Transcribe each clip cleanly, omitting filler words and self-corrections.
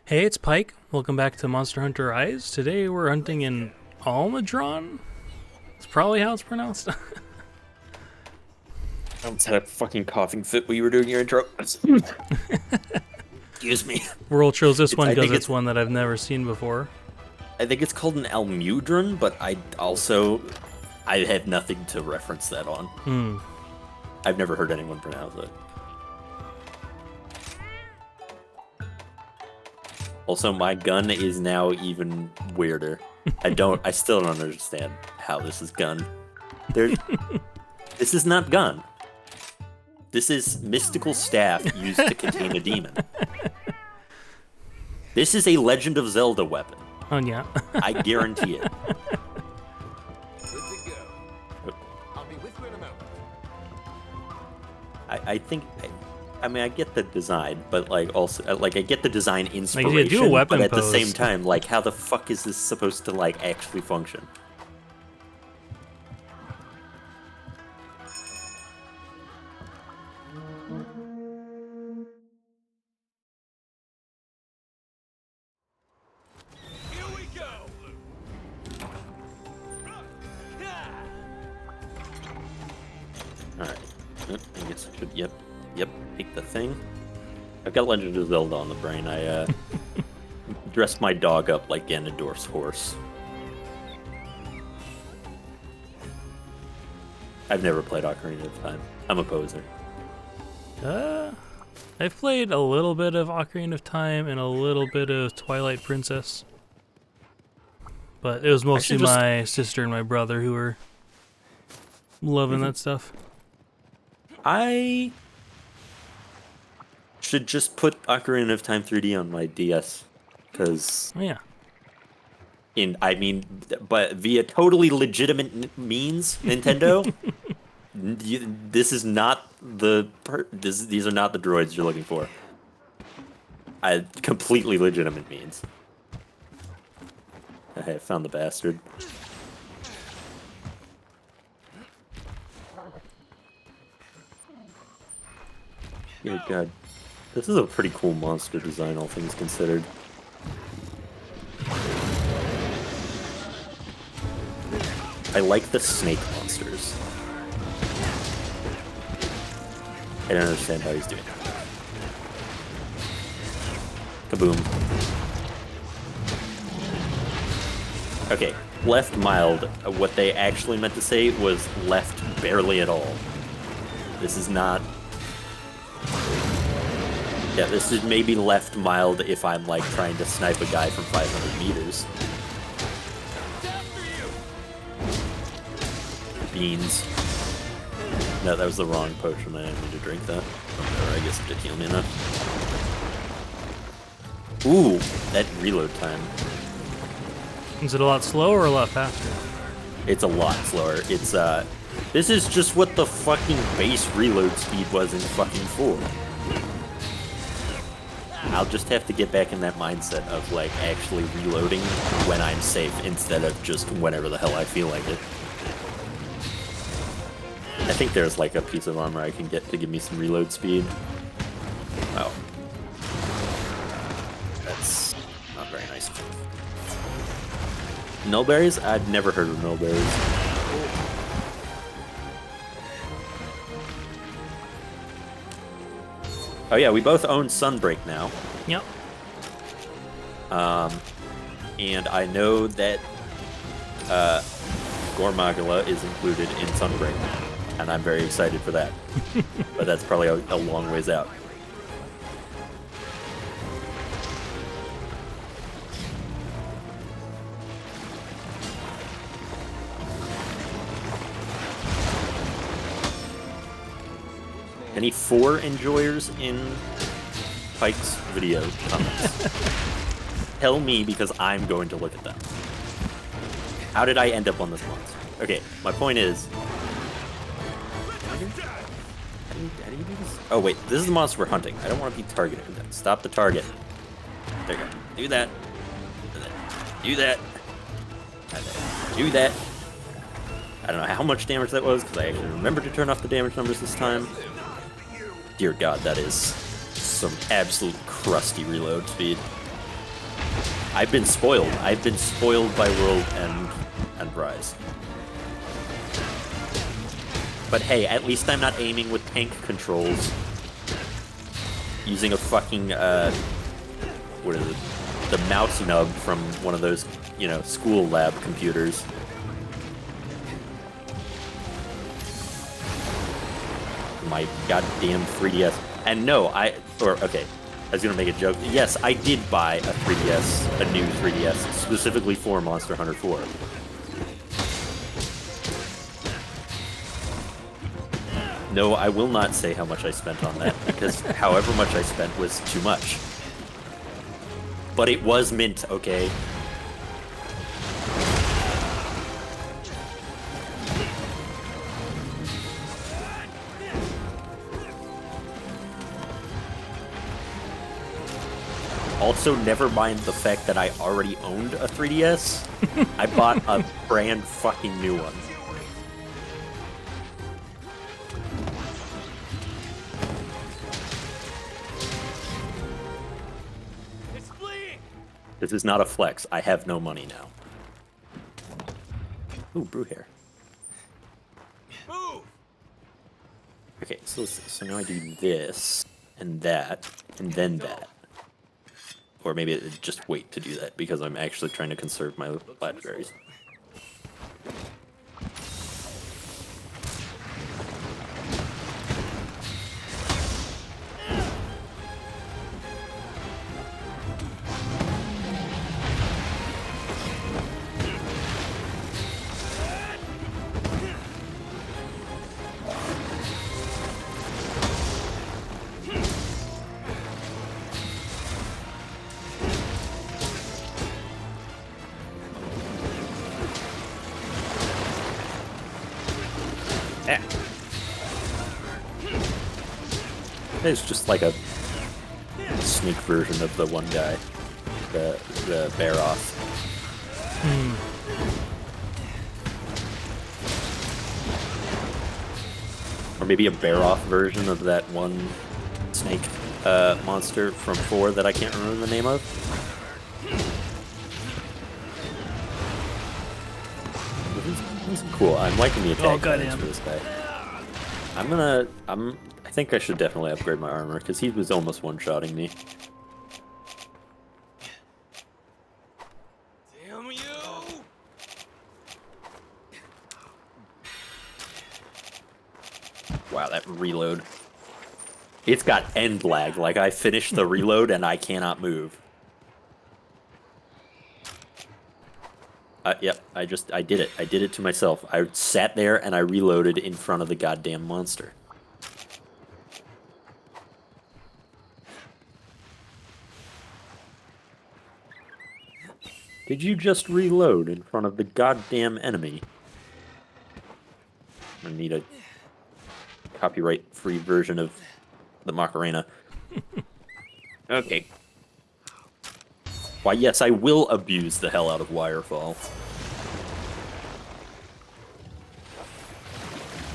Hey, it's Pike. Welcome back to Monster Hunter Rise. Today we're hunting in Almudron. That's probably how it's pronounced. I almost had a fucking coughing fit when you were doing your intro. Excuse me. World chose this one I because think it's one that I've never seen before. I think it's called an Almudron, but I have nothing to reference that on. I've never heard anyone pronounce it. Also, my gun is now even weirder. I still don't understand how this is gun. This is not gun. This is mystical staff used to contain a demon. This is a Legend of Zelda weapon. Oh, yeah. I guarantee it. Good to go. I'll be with you in a moment. I think, I mean, I get the design, but also I get the design inspiration. Like, do a weapon but at pose. the same time, like, how the fuck is this supposed to actually function? Here we go. Alright. I guess I should, yep, take the thing. I've got Legend of Zelda on the brain. I, dressed my dog up like Ganondorf's horse. I've never played Ocarina of Time. I'm a poser. I've played a little bit of Ocarina of Time and a little bit of Twilight Princess. But it was mostly my sister and my brother who were loving that stuff. I should just put Ocarina of Time 3D on my DS, because Oh, yeah. but via totally legitimate means, Nintendo, this is not these are not the droids you're looking for. Completely legitimate means. I found the bastard. Good God. This is a pretty cool monster design, all things considered. I like the snake monsters. I don't understand how he's doing it. Kaboom. Okay, left mild. What they actually meant to say was left barely at all. This is not... Yeah, this is maybe left mild if I'm trying to snipe a guy from 500 meters. Beans. No, that was the wrong potion. I didn't need to drink that. Or I guess it did heal me enough. Ooh, that reload time. Is it a lot slower or a lot faster? It's a lot slower. It's, this is just what the fucking base reload speed was in fucking 4. I'll just have to get back in that mindset of, actually reloading when I'm safe instead of just whenever the hell I feel like it. I think there's, a piece of armor I can get to give me some reload speed. Wow. That's not very nice. Nullberries? I've never heard of nullberries. Oh yeah, we both own Sunbreak now. Yep. And I know that Gormagala is included in Sunbreak, and I'm very excited for that. But that's probably a long ways out. Any 4 enjoyers in Pike's video comments? Tell me, because I'm going to look at them. How did I end up on this monster? Okay, my point is... How do you do this? Oh wait, this is the monster we're hunting. I don't want to be targeted. Stop the target. There you go. Do that. Do that. Do that. I don't know how much damage that was, because I actually remembered to turn off the damage numbers this time. Dear God, that is some absolute crusty reload speed. I've been spoiled. I've been spoiled by World and Rise. But hey, at least I'm not aiming with tank controls. Using a fucking, what is it? The mouse nub from one of those, you know, school lab computers. My goddamn 3DS. And no, okay, I was gonna make a joke. Yes, I did buy a 3DS, a new 3DS, specifically for Monster Hunter 4. No, I will not say how much I spent on that, because however much I spent was too much. But it was mint, okay? Also, never mind the fact that I already owned a 3DS. I bought a brand fucking new one. This is not a flex. I have no money now. Ooh, brew hair. Move! Okay, so now I do this, and then that. Or maybe just wait to do that, because I'm actually trying to conserve my blackberries. It's just like a sneak version of the one guy, the bear off. Or maybe a bear off version of that one snake monster from 4 that I can't remember the name of. This is cool. I'm liking the attack patterns for this guy. I think I should definitely upgrade my armor, because he was almost one-shotting me. Damn you! Wow, that reload. It's got end lag. Like, I finished the reload and I cannot move. Yep, I did it. I did it to myself. I sat there and I reloaded in front of the goddamn monster. Did you just reload in front of the goddamn enemy? I need a copyright-free version of the Macarena. Okay. Why, yes, I will abuse the hell out of Wirefall.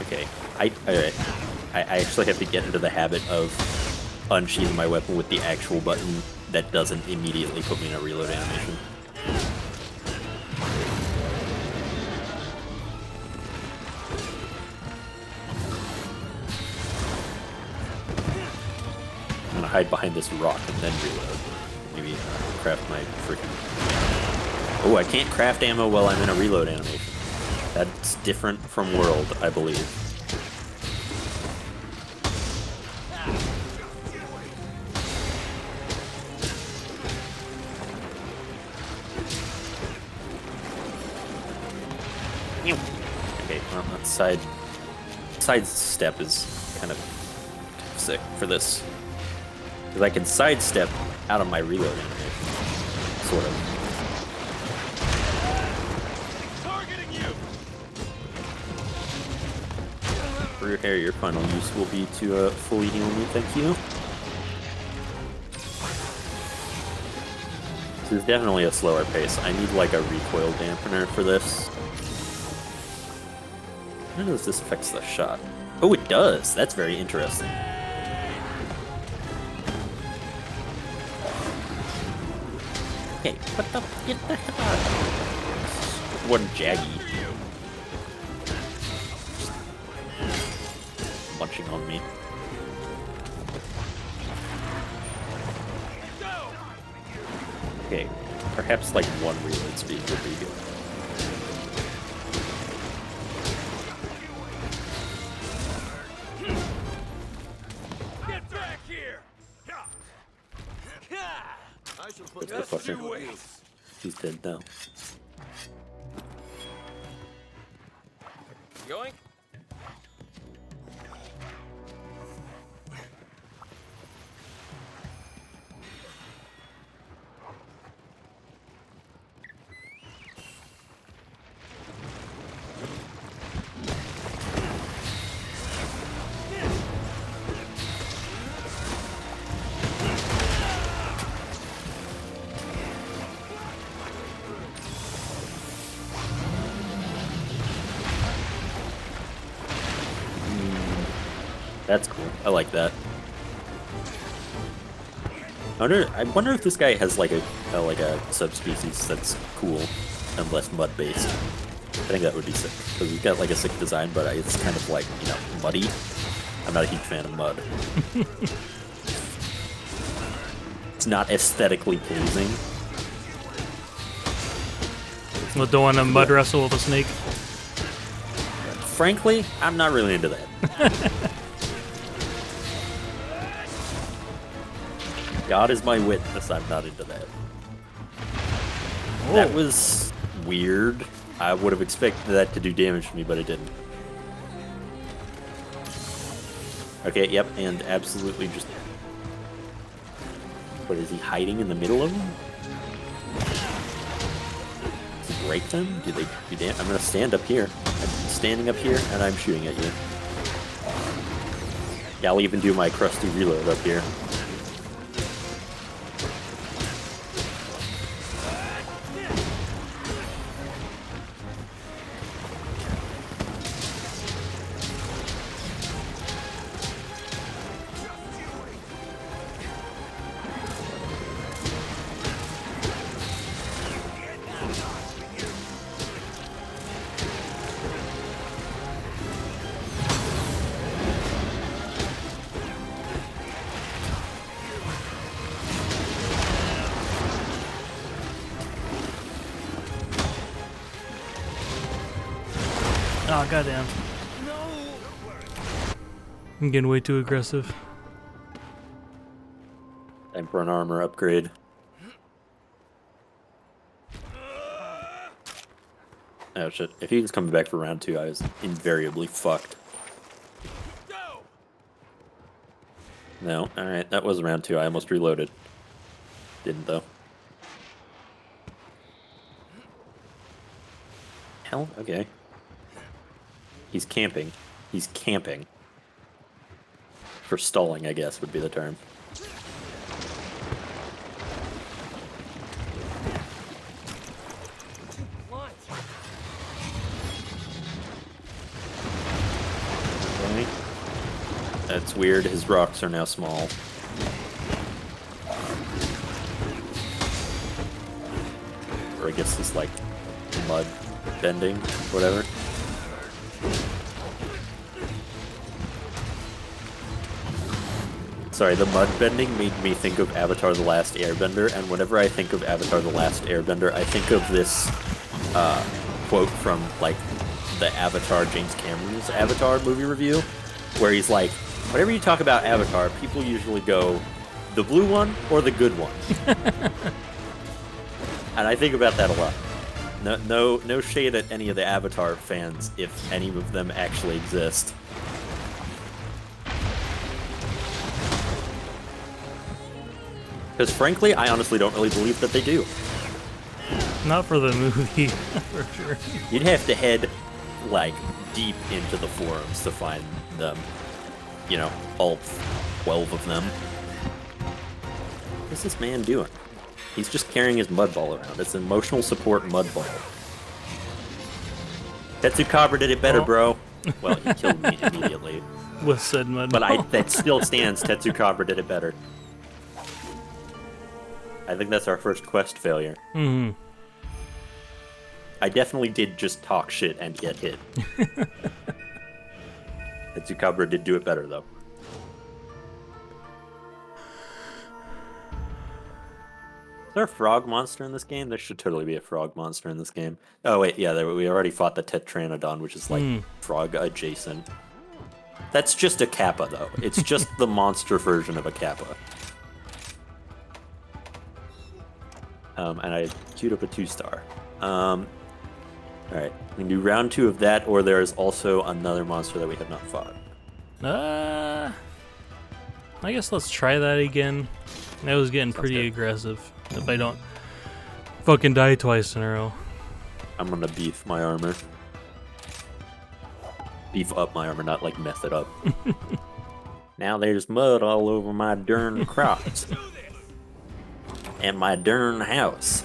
Okay, alright. I actually have to get into the habit of unsheathing my weapon with the actual button that doesn't immediately put me in a reload animation. I'm gonna hide behind this rock and then reload. Maybe craft my freaking... Oh, I can't craft ammo while I'm in a reload animation. That's different from World, I believe. Okay, well, that side step is kind of sick for this. Because I can sidestep out of my reload animation. Sort of. Targeting you! For your hair, your final use will be to fully heal me, thank you. This is definitely a slower pace. I need like a recoil dampener for this. How does this affect the shot? Oh, it does! That's very interesting. Okay, what the? Get the hell out of here. One jaggy. Munching on me. Okay, perhaps like one reload speed would be good. Get back here! I shall put That's the fucker. He's dead now. Yoink. That's cool. I like that. I wonder if this guy has like a subspecies that's cool and less mud based. I think that would be sick because he's got like a sick design, but it's kind of like, you know, muddy. I'm not a huge fan of mud. It's not aesthetically pleasing. Well, don't want to mud wrestle with a snake. Frankly, I'm not really into that. God is my witness, I'm not into that. Oh. That was weird. I would have expected that to do damage to me, but it didn't. Okay, yep, and absolutely just... What, is he hiding in the middle of them? Does he break them? Do they do damage? I'm gonna stand up here. I'm standing up here, and I'm shooting at you. Yeah, I'll even do my crusty reload up here. Oh, goddamn. I'm getting way too aggressive. Time for an armor upgrade. Oh shit, if he was coming back for round 2, I was invariably fucked. No, alright, that was round 2, I almost reloaded. Didn't though. Hell, okay. He's camping. He's camping. For stalling, I guess, would be the term. Okay. That's weird. His rocks are now small. Or I guess it's like mud bending, whatever. Sorry, the mud bending made me think of Avatar: The Last Airbender, and whenever I think of Avatar: The Last Airbender, I think of this quote from, like, the Avatar, James Cameron's Avatar movie review, where he's like, whenever you talk about Avatar, people usually go, the blue one or the good one? And I think about that a lot. No shade at any of the Avatar fans, if any of them actually exist. Because frankly, I honestly don't really believe that they do. Not for the movie, for sure. You'd have to head, like, deep into the forums to find them. You know, all 12 of them. What's this man doing? He's just carrying his mud ball around. It's an emotional support mud ball. Tetsukabra did it better, bro. Well, he killed me immediately. With said mud But ball. that still stands. Tetsukabra did it better. I think that's our first quest failure. Hmm. I definitely did just talk shit and get hit. The Chupacabra did do it better, though. Is there a frog monster in this game? There should totally be a frog monster in this game. Oh, wait, yeah, we already fought the Tetranodon, which is, like, frog adjacent. That's just a Kappa, though. It's just the monster version of a Kappa. And I queued up a 2-star. Alright, we can do round 2 of that, or there is also another monster that we have not fought. I guess let's try that again. That was getting Sounds pretty good. aggressive. If I don't fucking die twice in a row. I'm gonna beef my armor. Beef up my armor, not like meth it up. Now there's mud all over my darn crops. And my darn house.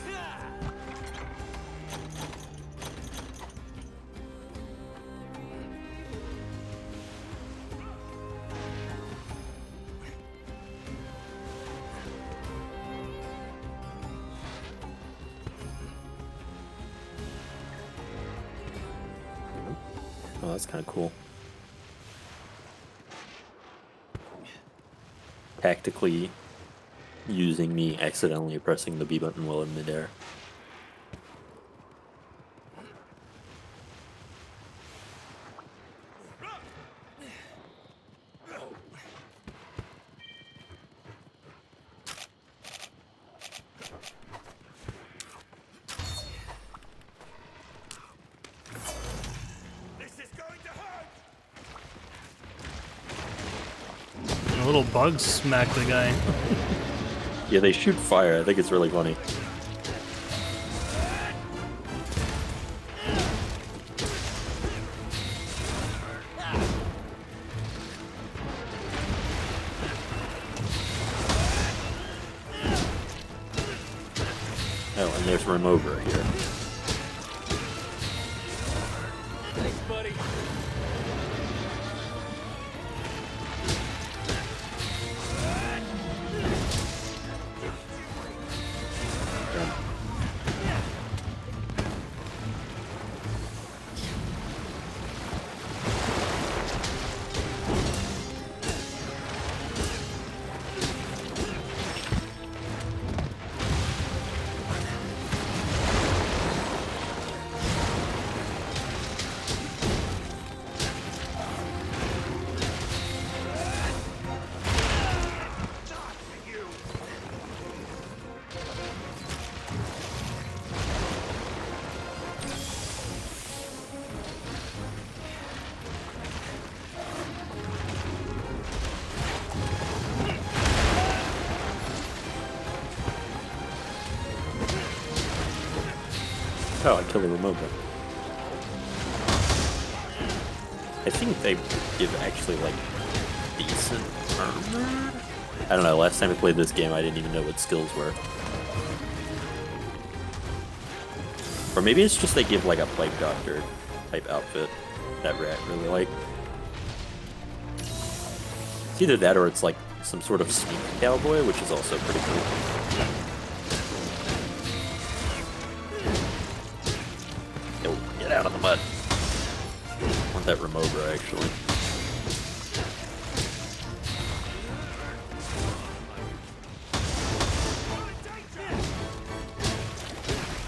Oh, that's kind of cool. Tactically using me accidentally pressing the B button while in midair. A little bug smacked the guy. Yeah, they shoot fire. I think it's really funny. Oh, and there's Remover here. Thanks, buddy. Oh, I killed the Remover. I think they give actually, like, decent armor? I don't know, last time I played this game I didn't even know what skills were. Or maybe it's just they give, like, a Plague Doctor type outfit that Rat really like. It's either that or it's, like, some sort of sneak cowboy, which is also pretty cool. Yo, get out of the mud. I want that Remover, actually.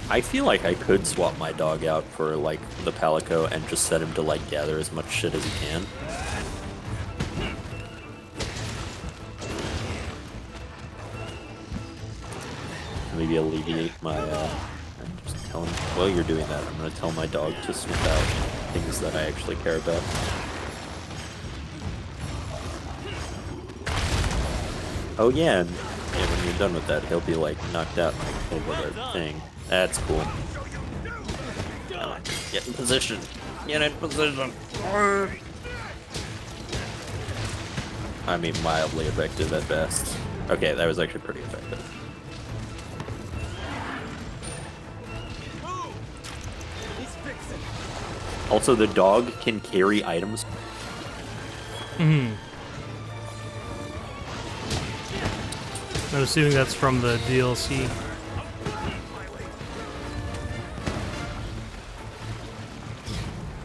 I feel like I could swap my dog out for, like, the Palico and just set him to, like, gather as much shit as he can. Maybe alleviate my, I'm just telling, while you're doing that, I'm gonna tell my dog to sniff out things that I actually care about. Oh yeah, and when you're done with that, he'll be, like, knocked out over the thing. That's cool. Come on, get in position. Get in position. I mean, mildly effective at best. Okay, that was actually pretty effective. Also, the dog can carry items. I'm assuming that's from the DLC.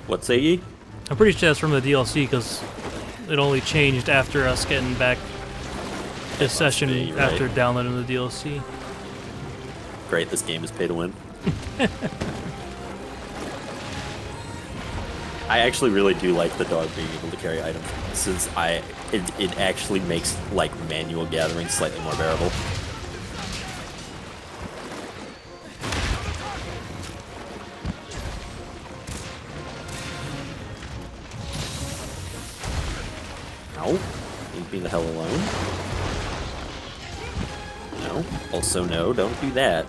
What say ye? I'm pretty sure that's from the DLC because it only changed after us getting back this session be, right? after downloading the DLC. Great, this game is pay to win. I actually really do like the dog being able to carry items, since it actually makes like manual gathering slightly more bearable. Ow. Leave me the hell alone. No. Also no, don't do that.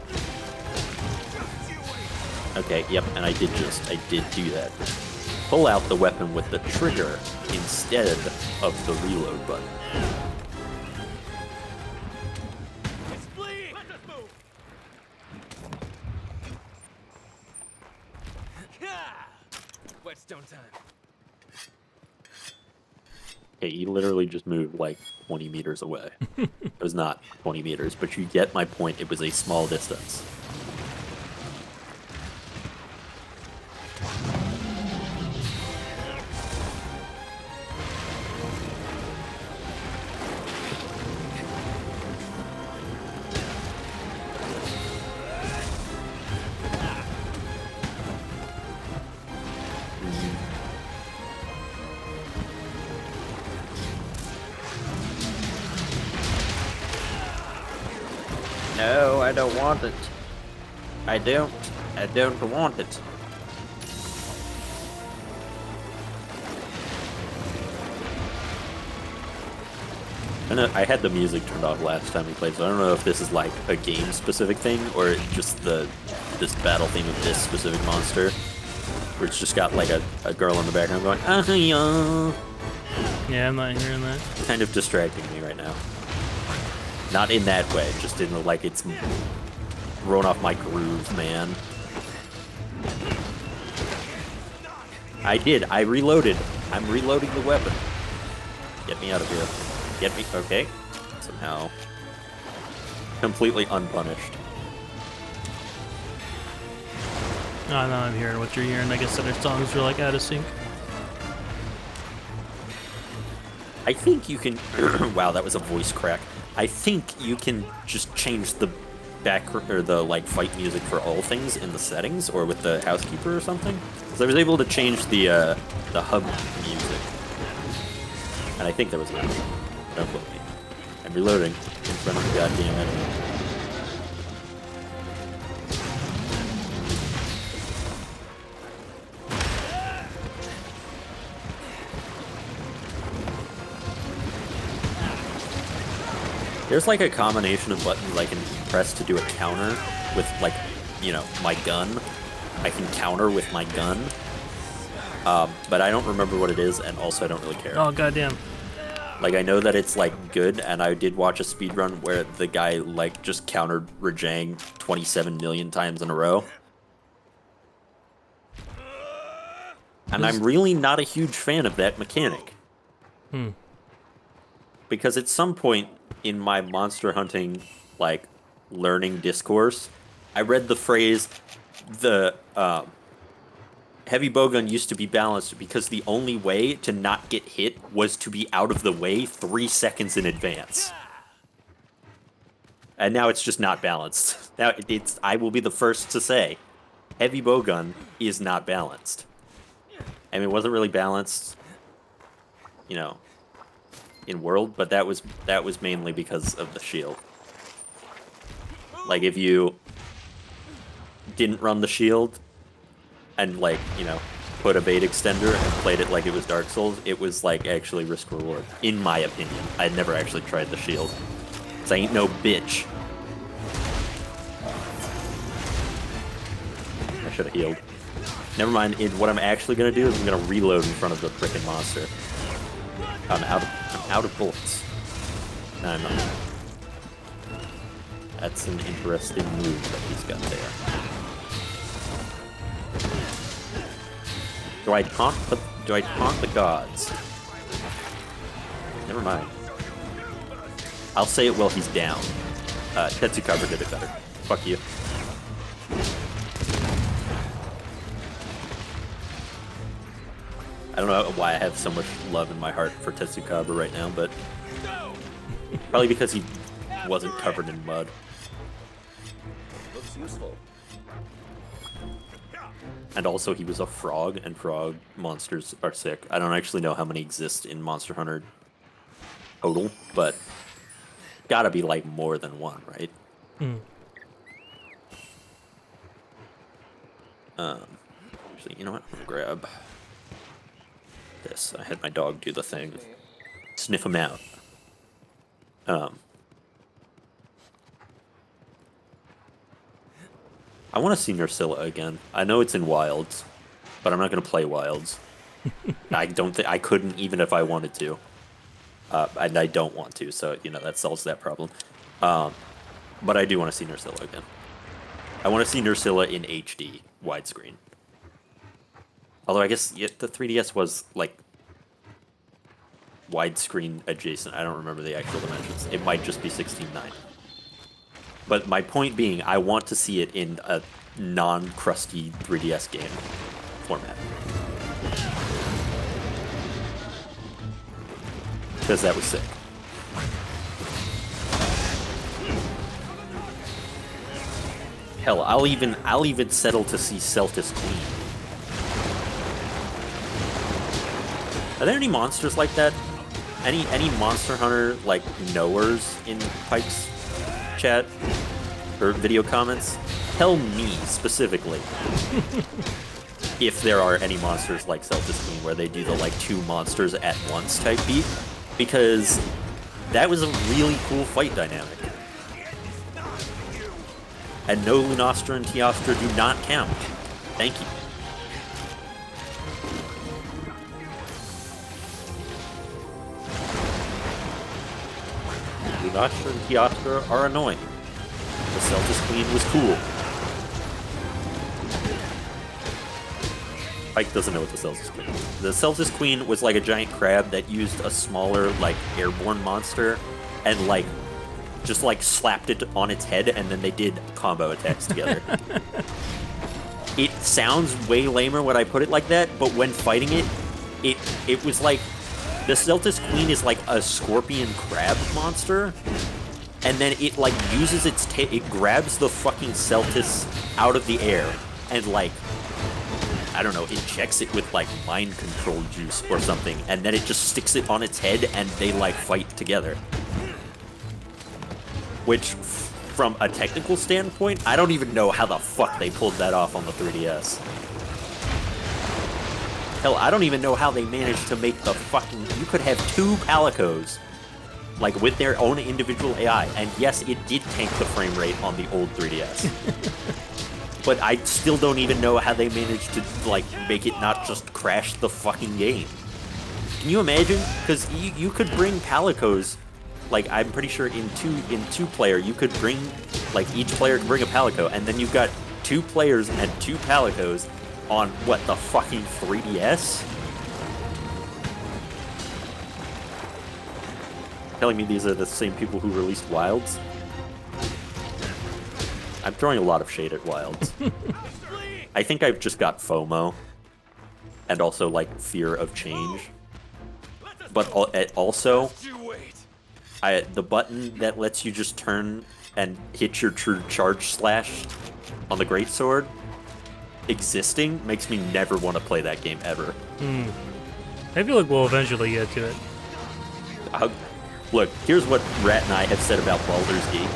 Okay, yep, and I did do that. Pull out the weapon with the trigger instead of the reload button. Whetstone time. Okay, you literally just moved like 20 meters away. It was not 20 meters, but you get my point. It was a small distance. No, I don't want it. I don't want it. I had the music turned off last time we played, so I don't know if this is like a game-specific thing or just this battle theme of this specific monster, where it's just got like a girl in the background going, yeah. Yeah, I'm not hearing that. Kind of distracting me right now. Not in that way, just in the, like, it's thrown off my groove, man. I reloaded. I'm reloading the weapon. Get me out of here. Get me, okay. Somehow. Completely unpunished. Oh, now I'm hearing what you're hearing. I guess other songs are like out of sync. I think you can, wow, that was a voice crack. I think you can just change the or the like fight music for all things in the settings, or with the housekeeper or something. Because I was able to change the hub music, and I think there was an option. Don't quote me. I'm reloading in front of the goddamn enemy. There's like a combination of buttons I can press to do a counter with, like, you know, my gun. I can counter with my gun. But I don't remember what it is, and also I don't really care. Oh, goddamn. Like, I know that it's, like, good, and I did watch a speedrun where the guy, like, just countered Rajang 27 million times in a row. And I'm really not a huge fan of that mechanic. Because at some point in my monster hunting, like, learning discourse, I read the phrase, the heavy bowgun used to be balanced because the only way to not get hit was to be out of the way 3 seconds in advance. And now it's just not balanced. Now I will be the first to say, heavy bowgun is not balanced. I mean, it wasn't really balanced, you know, in World, but that was mainly because of the shield. Like, if you didn't run the shield and, like, you know, put a bait extender and played it like it was Dark Souls, it was, like, actually risk reward, in my opinion. I'd never actually tried the shield, 'cause I ain't no bitch. I should have healed. Never mind, what I'm actually gonna do is I'm gonna reload in front of the frickin' monster. I'm out of bullets. No, I'm not. That's an interesting move that he's got there. Do I taunt the gods? Never mind. I'll say it while he's down. Tetsucover did it better. Fuck you. I don't know why I have so much love in my heart for Tetsucover right now, but probably because he wasn't covered in mud. Looks useful. And also he was a frog, and frog monsters are sick. I don't actually know how many exist in Monster Hunter total, but gotta be like more than one, right? Actually, you know what? I'm gonna grab this. I had my dog do the thing. Sniff him out. I want to see Nursilla again. I know it's in Wilds, but I'm not gonna play Wilds. I don't think I couldn't even if I wanted to. And I don't want to, so you know that solves that problem. But I do want to see Nursilla again. I want to see Nursilla in HD widescreen. Although I guess the 3DS was like widescreen adjacent. I don't remember the actual dimensions. It might just be 16:9. But my point being, I want to see it in a non-crusty 3DS game format. Because that was sick. Hell, I'll even settle to see Celtis Queen. Are there any monsters like that? Any Monster Hunter like knowers in Pike's chat or video comments? Tell me specifically if there are any monsters like Celtis Queen where they do the like 2 monsters at once type beat, because that was a really cool fight dynamic. And no Lunastra and Teostra do not count. Thank you. Lunastra and Teostra are annoying. The Celtis Queen was cool. Pike doesn't know what the Celtis Queen is. The Celtis Queen was like a giant crab that used a smaller, like, airborne monster and, like, just, like, slapped it on its head, and then they did combo attacks together. It sounds way lamer when I put it like that, but when fighting it, it was like... The Celtis Queen is like a scorpion crab monster, and then it, like, uses its tail... It grabs the fucking Celtis out of the air, and, like... I don't know, injects it with, like, mind control juice or something, and then it just sticks it on its head, and they, like, fight together. Which, from a technical standpoint, I don't even know how the fuck they pulled that off on the 3DS. Hell, I don't even know how they managed to make the fucking... You could have 2 Palicos, like, with their own individual AI, and yes, it did tank the frame rate on the old 3DS. But I still don't even know how they managed to, like, make it not just crash the fucking game. Can you imagine? Because you could bring Palicos, like, I'm pretty sure in two player, you could bring, like, each player could bring a Palico, and then you've got 2 players and 2 Palicos on, what, the fucking 3DS? Telling me these are the same people who released Wilds? I'm throwing a lot of shade at Wilds. I think I've just got FOMO. And also, like, fear of change. But also, the button that lets you just turn and hit your true charge slash on the greatsword existing makes me never want to play that game ever. I feel like we'll eventually get to it. Look, here's what Rat and I have said about Baldur's Gate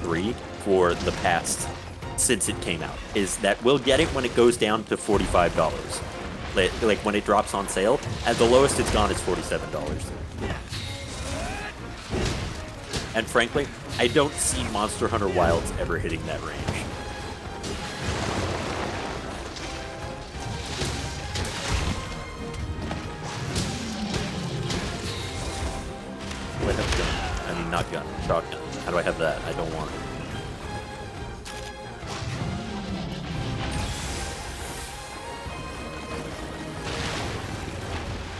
3 for the past, since it came out, is that we'll get it when it goes down to $45. Like when it drops on sale. At the lowest it's gone is $47. And frankly, I don't see Monster Hunter Wilds ever hitting that range. Do I have gun? I mean, not gun, shotgun. How do I have that? I don't want it.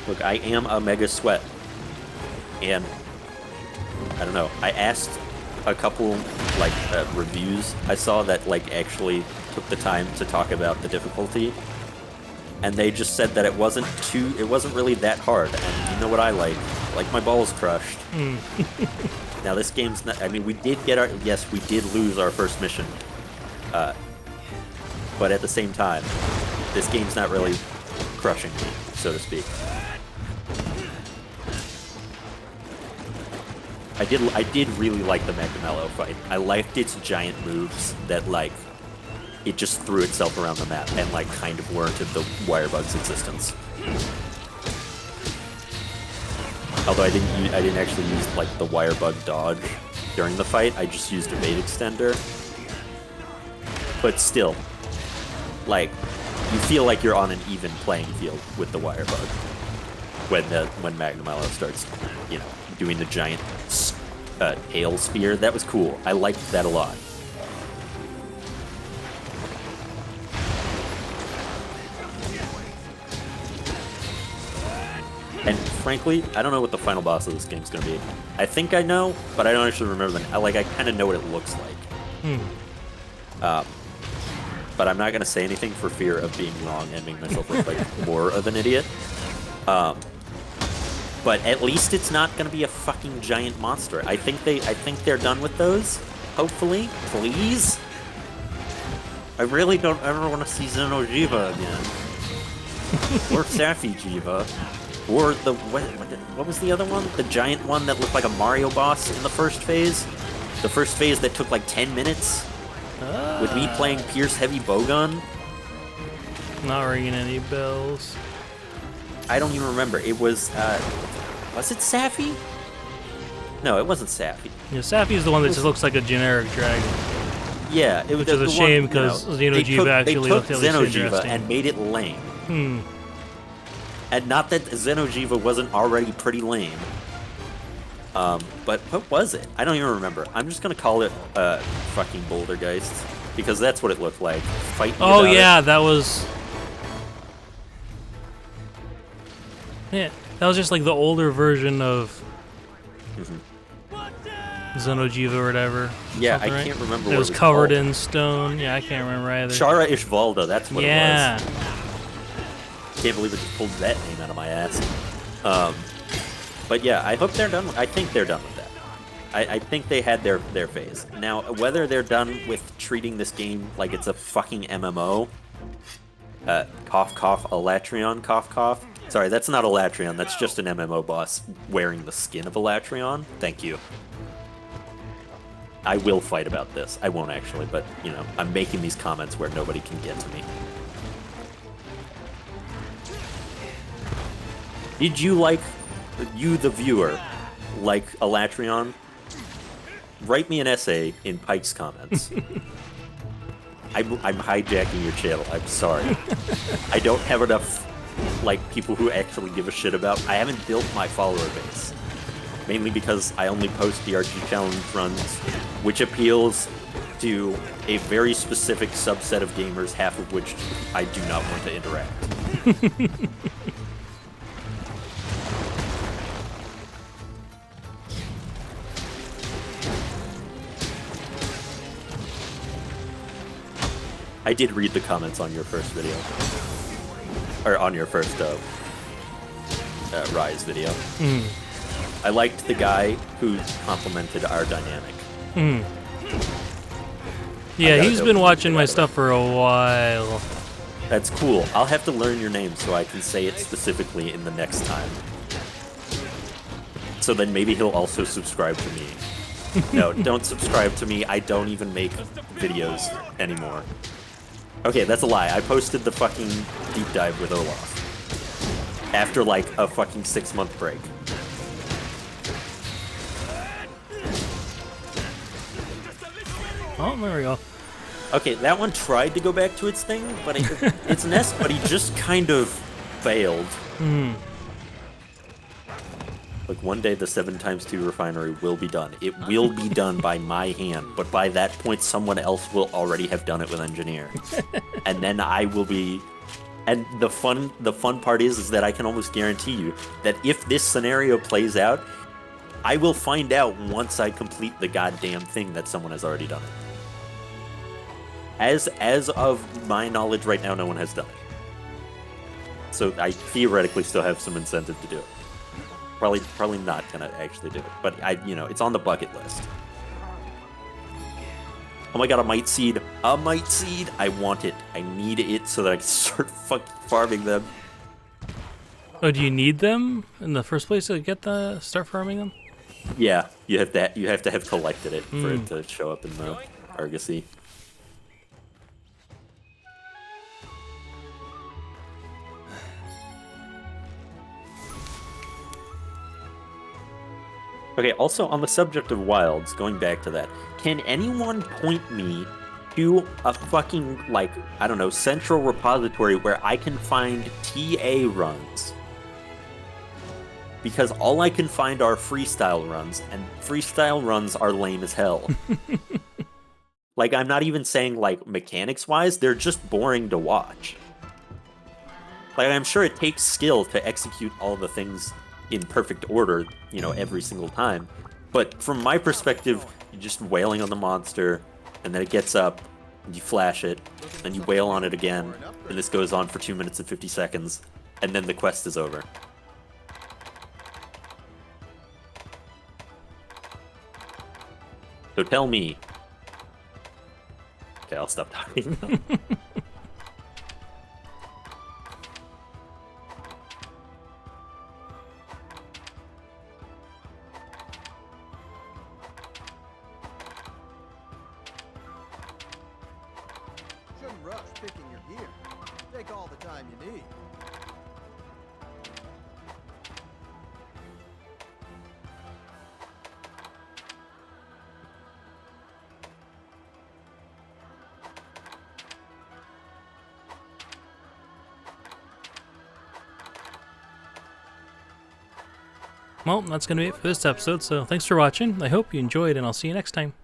Look, I am a mega sweat. And I don't know. I asked a couple like reviews I saw that like actually took the time to talk about the difficulty, and they just said that it wasn't really that hard. And you know what I like my balls crushed. Now this game's not. I mean, we did lose our first mission, but at the same time, this game's not really crushing me, so to speak. I did really like the Magnamello fight. I liked its giant moves that like it just threw itself around the map and like kind of warranted the Wirebug's existence. Although I didn't actually use like the Wirebug dodge during the fight. I just used evade extender. But still, like you feel like you're on an even playing field with the Wirebug when Magnamello starts, you know, doing the giant hail spear. That was cool. I liked that a lot. And frankly, I don't know what the final boss of this game's gonna be. I think I know, but I don't actually remember them. I kind of know what it looks like. But I'm not gonna say anything for fear of being wrong and making myself look like more of an idiot. But at least it's not going to be a fucking giant monster. I think they're done with those. Hopefully, please. I really don't ever want to see Xenojiva again, or Safi Jiva, or what was the other one? The giant one that looked like a Mario boss in the first phase. The first phase that took like 10 minutes with me playing Pierce Heavy Bowgun. Not ringing any bells. I don't even remember. It was it Safi? No, it wasn't Safi. Yeah, Safi's the one that just looks like a generic dragon. Yeah, which is a shame because Xenojiva actually looked at least interesting. Xenojiva and made it lame. And not that Xenojiva wasn't already pretty lame. But what was it? I don't even remember. I'm just gonna call it fucking Bouldergeist because that's what it looked like. Fight me Oh about yeah, it. that was. Yeah, that was just like the older version of Xenojiva or whatever. Yeah, I can't remember it what was it was covered called. in stone. Yeah, I can't remember either. Shara Ishvalda, that's what it yeah. was. Can't believe I just pulled that name out of my ass. But yeah, I hope they're done. I think they're done with that. I think they had their phase. Now, whether they're done with treating this game like it's a fucking MMO, cough cough Elatrion, cough cough. Sorry, that's not Elatrion. That's just an MMO boss wearing the skin of Elatrion. Thank you. I will fight about this. I won't actually, but, you know, I'm making these comments where nobody can get to me. Did you the viewer, like Elatrion? Write me an essay in Pike's comments. I'm hijacking your channel. I'm sorry. I don't have enough people who actually give a shit about. I haven't built my follower base, mainly because I only post DRG challenge runs, which appeals to a very specific subset of gamers, half of which I do not want to interact. I did read the comments on your first video. Or on your first Rise video. I liked the guy who complimented our dynamic. Yeah, he's been watching my stuff for a while. That's cool. I'll have to learn your name so I can say it specifically in the next time. So then maybe he'll also subscribe to me. No, don't subscribe to me. I don't even make videos anymore. Okay, that's a lie. I posted the fucking deep dive with Olaf after like a fucking 6-month break. Oh, there we go. Okay, that one tried to go back to its thing, but its nest, but he just kind of failed. Like one day the 7x2 refinery will be done. It will be done by my hand, but by that point someone else will already have done it with engineer. And then I will be. And the fun part is that I can almost guarantee you that if this scenario plays out, I will find out once I complete the goddamn thing that someone has already done. As of my knowledge right now, no one has done it. So I theoretically still have some incentive to do it. Probably not gonna actually do it, but it's on the bucket list. Oh my god, a might seed! A might seed! I want it. I need it so that I can start fucking farming them. Oh, do you need them in the first place to start farming them? Yeah, you have to have collected it for it to show up in the Argosy. Okay, also on the subject of wilds, going back to that, can anyone point me to a fucking, I don't know, central repository where I can find TA runs? Because all I can find are freestyle runs, and freestyle runs are lame as hell. I'm not even saying, mechanics-wise, they're just boring to watch. I'm sure it takes skill to execute all the things in perfect order, every single time. But from my perspective, you're just wailing on the monster, and then it gets up, and you flash it, and you wail on it again, and this goes on for 2 minutes and 50 seconds, and then the quest is over. So tell me. Okay, I'll stop talking. Shouldn't rush picking your gear. Take all the time you need. Well, that's going to be it for this episode, so thanks for watching. I hope you enjoyed, and I'll see you next time.